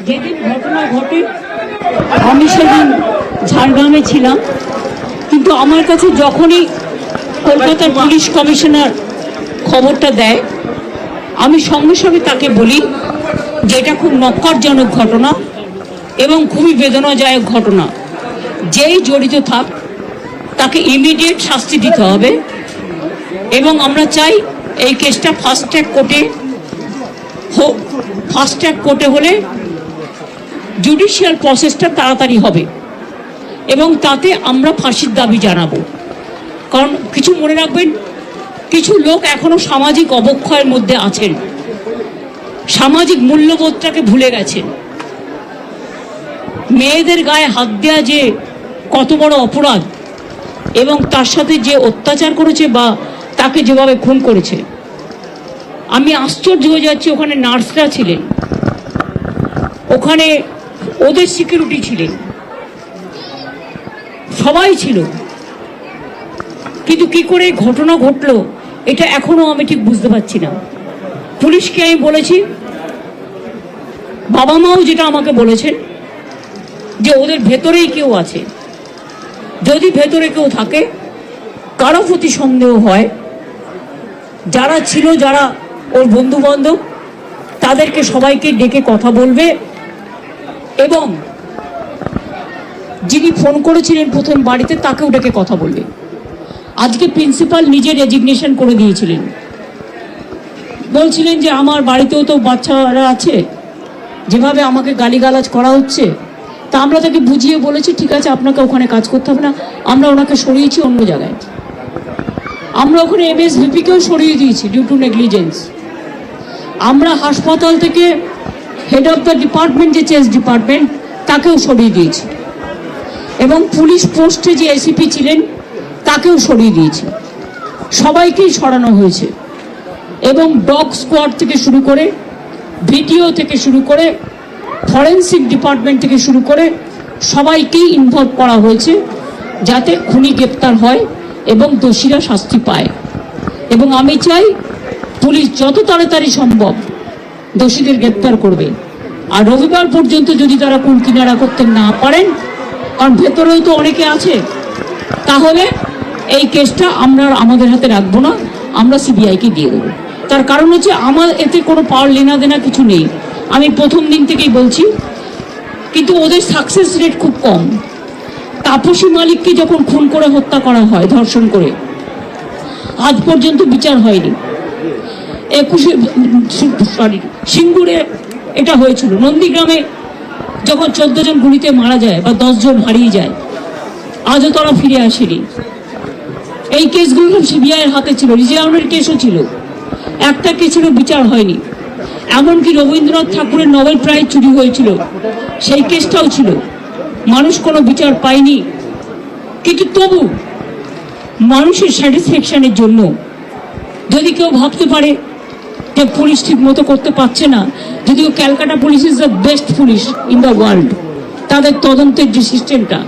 যেদিন ঘটনা ঘটে আমি সেদিন ঝাড়গ্রামে ছিলাম, কিন্তু আমার কাছে যখনই কলকাতার পুলিশ কমিশনার খবরটা দেয় আমি সঙ্গে সঙ্গে তাকে বলি যে এটা খুব নক্কারজনক ঘটনা এবং খুবই বেদনাদায়ক ঘটনা। যেই জড়িত থাক তাকে ইমিডিয়েট শাস্তি দিতে হবে এবং আমরা চাই এই কেসটা ফাস্ট ট্র্যাক কোর্টে হোক। ফাস্ট ট্র্যাক কোর্টে হলে জুডিশিয়াল প্রসেসটা তাড়াতাড়ি হবে এবং তাতে আমরা ফাঁসির দাবি জানাবো। কারণ কিছু মনে রাখবেন, কিছু লোক এখনো সামাজিক অবক্ষয়ের মধ্যে আছেন, সামাজিক মূল্যবোধটাকে ভুলে গেছেন। মেয়েদের গায়ে হাত দেওয়া যে কত বড় অপরাধ এবং তার সাথে যে অত্যাচার করেছে বা তাকে যেভাবে খুন করেছে, আমি আশ্চর্য হয়ে যাচ্ছি। ওখানে নার্সরা ছিলেন, ওখানে ওদের সিকিউরিটি ছিলেন, সবাই ছিল, কিন্তু কি করে ঘটনা ঘটলো এটা এখনো আমি ঠিক বুঝতে পারছি না। পুলিশকে আমি বলেছি, বাবা মাও যেটা আমাকে বলেছেন যে ওদের ভেতরেই কেউ আছে, যদি ভেতরে কেউ থাকে কারো প্রতি সন্দেহ হয়, যারা ছিল, যারা ওর বন্ধু বান্ধব, তাদেরকে সবাইকে ডেকে কথা বলবে এবং যিনি ফোন করেছিলেন প্রথম বাড়িতে তাকেও ডেকে কথা বলবে। আজকে প্রিন্সিপাল নিজে রেজিগনেশন করে দিয়েছিলেন, বলছিলেন যে আমার বাড়িতেও তো বাচ্চারা আছে, যেভাবে আমাকে গালিগালাজ করা হচ্ছে, তা আমরা তাকে বুঝিয়ে বলেছি ঠিক আছে আপনাকে ওখানে কাজ করতে হবে না, আমরা ওনাকে সরিয়েছি অন্য জায়গায়। আমরা ওখানে এমএসভিপিকেও সরিয়ে দিয়েছি ডিউ টু নেগলিজেন্স। আমরা হাসপাতাল থেকে হেড অফ দ্য ডিপার্টমেন্ট, যে চেস ডিপার্টমেন্ট, তাকেও সরিয়ে দিয়েছি এবং পুলিশ পোস্টে যে এসিপি ছিলেন তাকেও সরিয়ে দিয়েছি। সবাইকেই সরানো হয়েছে এবং ডগ স্কোয়াড থেকে শুরু করে, ভিডিও থেকে শুরু করে, ফরেন্সিক ডিপার্টমেন্ট থেকে শুরু করে সবাইকেই ইনভলভ করা হয়েছে যাতে খুনি গ্রেপ্তার হয় এবং দোষীরা শাস্তি পায়। এবং আমি চাই পুলিশ যত তাড়াতাড়ি সম্ভব দোষীদের গ্রেপ্তার করবে। আর রবিবার পর্যন্ত যদি তারা কুল কিনারা করতে না পারেন, কারণ ভেতরেও তো অনেকে আছে, তাহলে এই কেসটা আমরা আমাদের হাতে রাখবো না, আমরা সিবিআইকে দিয়ে দেবো। তার কারণ হচ্ছে আমার এতে কোনো পাওয়ার লেনা দেনা কিছু নেই, আমি প্রথম দিন থেকেই বলছি। কিন্তু ওদের সাকসেস রেট খুব কম। তাপসী মালিককে যখন খুন করে হত্যা করা হয়, ধর্ষণ করে, আজ পর্যন্ত বিচার হয়নি। সিঙ্গুরে এটা হয়েছিল, নন্দীগ্রামে যখন 14 জন গুলিতে মারা যায় বা 10 জন হারিয়ে যায়, আজও তারা ফিরে আসেনি। এই কেসগুলো সিবিআইয়ের হাতে ছিল, রিজাউনের কেসও ছিল, একটা কেসেরও বিচার হয়নি। এমনকি রবীন্দ্রনাথ ঠাকুরের নোবেল প্রাইজ চুরি হয়েছিল, সেই কেসটাও ছিল, মানুষ কোনো বিচার পায়নি। কিন্তু তবু মানুষের স্যাটিসফ্যাকশনের জন্য যদি কেউ ভাবতে পারে যে পুলিশ ঠিক মতো করতে পারছে না, যদিও Calcutta police is the best police in the world, তাদের তদন্তের যে সিস্টেমটা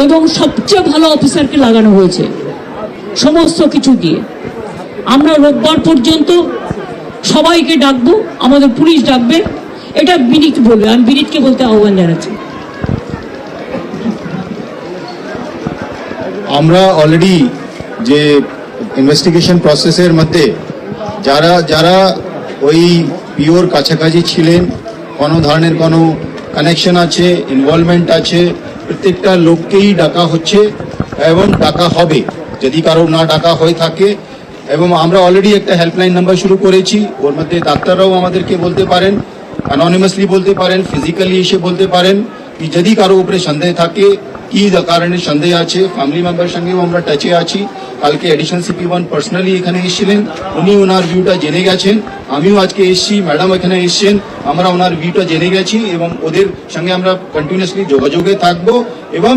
এবং সবচেয়ে ভালো অফিসারকে লাগানো হয়েছে সমস্ত কিছু দিয়ে। আমরা রোববার পর্যন্ত সবাইকে ডাকবো, আমাদের পুলিশ ডাকবে, এটা বিনীত বলবে, আমি বিনীতকে বলতে আহ্বান জানাচ্ছি। আমরা অলরেডি যে ইনভেস্টিগেশন প্রসেসের মধ্যে যারা যারা ওই পিওর কাছাকাছি ছিলেন, কোনো ধরনের কোনো কানেকশন আছে, ইনভলভমেন্ট আছে, প্রত্যেকটা লোককেই ডাকা হচ্ছে এবং ডাকা হবে যদি কারো না ডাকা হয়ে থাকে। এবং আমরা অলরেডি একটা হেল্পলাইন নাম্বার শুরু করেছি, ওর মধ্যে ডাক্তাররাও আমাদেরকে বলতে পারেন, অ্যানোনিমাসলি বলতে পারেন, ফিজিক্যালি এসে বলতে পারেন কি যদি কারো উপরে সন্দেহ থাকে, কি কারণে সন্দেহ আছে। ফ্যামিলি মেম্বার সঙ্গেও আমরা টাচে আছি। কালকে এডিশনাল CP1 পার্সোনালি এখানে এসেছিলেন, উনি ওনার ভিউটা জেনে গেছেন। আমিও আজকে এসেছি, ম্যাডাম এখানে এসেছেন, আমরা ওনার ভিউটা জেনে গেছি এবং ওদের সঙ্গে আমরা কন্টিনিউয়াসলি যোগাযোগে থাকবো এবং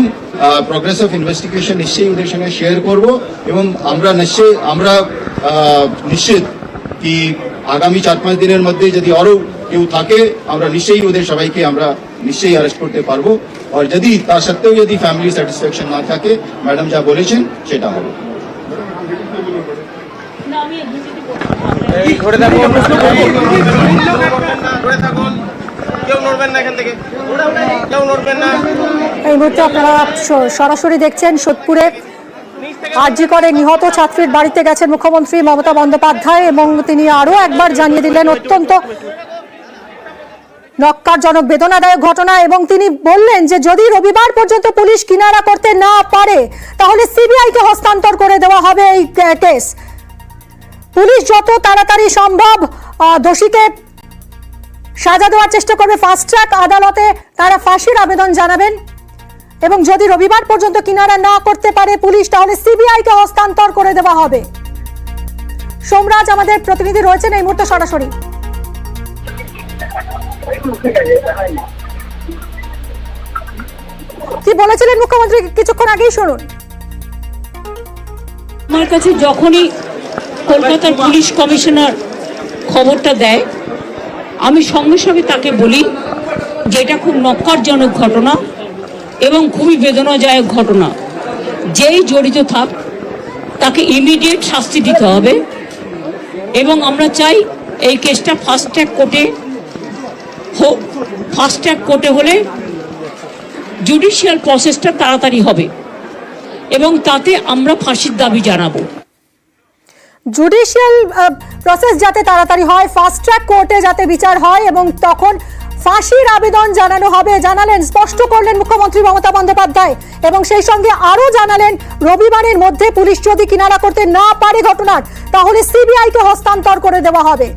প্রোগ্রেস অফ ইনভেস্টিগেশন নিশ্চয়ই ওদের সঙ্গে শেয়ার করব। এবং আমরা নিশ্চিত কি আগামী 4-5 দিনের মধ্যে যদি আরো কেউ থাকে, আমরা নিশ্চয়ই ওদের সবাইকে আমরা নিশ্চয়ই অ্যারেস্ট করতে পারবো। আর যদি তা সত্ত্বেও যদি ফ্যামিলি স্যাটিসফ্যাকশন না থাকে, ম্যাডাম যা বলেছেন সেটা হবে। ধরে থাকুন, কেউ নড়বেন না এখান থেকে, কেউ নড়বেন না। এই মুহূর্তে আপনারা সরাসরি দেখছেন সোদপুরে আরজি করে নিহত ছাত্রীর বাড়িতে গেছেন মুখ্যমন্ত্রী মমতা বন্দ্যোপাধ্যায় এবং তিনি আরো একবার জানিয়ে দিলেন অত্যন্ত নক্কারজনক বেদনাদায়ক ঘটনা এবং তিনি বললেন যে যদি রবিবার পর্যন্ত পুলিশ কিনারা করতে না পারে তাহলে সিবিআইকে হস্তান্তর করে দেওয়া হবে এই কেস। পুলিশ যত তাড়াতাড়ি সম্ভব দোষীকে সাজা দেওয়ার চেষ্টা করবে। ফাস্ট ট্র্যাক আদালতে তারা ফাঁসির আবেদন জানাবেন এবং যদি রবিবার পর্যন্ত কিনারা না করতে পারে পুলিশ তাহলে সিবিআইকে হস্তান্তর করে দেওয়া হবে। সোমরাজ আমাদের প্রতিনিধি রয়েছেন এই মুহূর্তে সরাসরি। কি বলেছিলেন মুখ্যমন্ত্রী কিছুক্ষণ আগেই শুনুন। আমার কাছে যখনই কলকাতার পুলিশ কমিশনার খবরটা দেয় আমি সঙ্গে সঙ্গে তাকে বলি যে এটা খুব নক্কারজনক ঘটনা এবং খুবই বেদনাদায়ক ঘটনা, যেই জড়িত থাক তাকে ইমিডিয়েট শাস্তি দিতে হবে এবং আমরা চাই এই কেসটা ফাস্ট ট্র্যাক কোর্টে হোক। ফাস্ট ট্র্যাক কোর্টে হলে জুডিশিয়াল প্রসেসটা তাড়াতাড়ি হবে এবং তাতে আমরা ফাঁসির দাবি জানাবো। জুডিশিয়াল প্রসেস যাতে তাড়াতাড়ি হয়, ফাস্ট ট্র্যাক কোর্টে যাতে বিচার হয় এবং তখন ফাঁসির আবেদন জানানো হবে জানালেন, স্পষ্ট করলেন মুখ্যমন্ত্রী মমতা বন্দ্যোপাধ্যায় এবং সেই সঙ্গে আরো জানালেন রবিবারের মধ্যে পুলিশ যদি কিনারা করতে না পারে ঘটনার তাহলে সিবিআইকে হস্তান্তর করে দেওয়া হবে।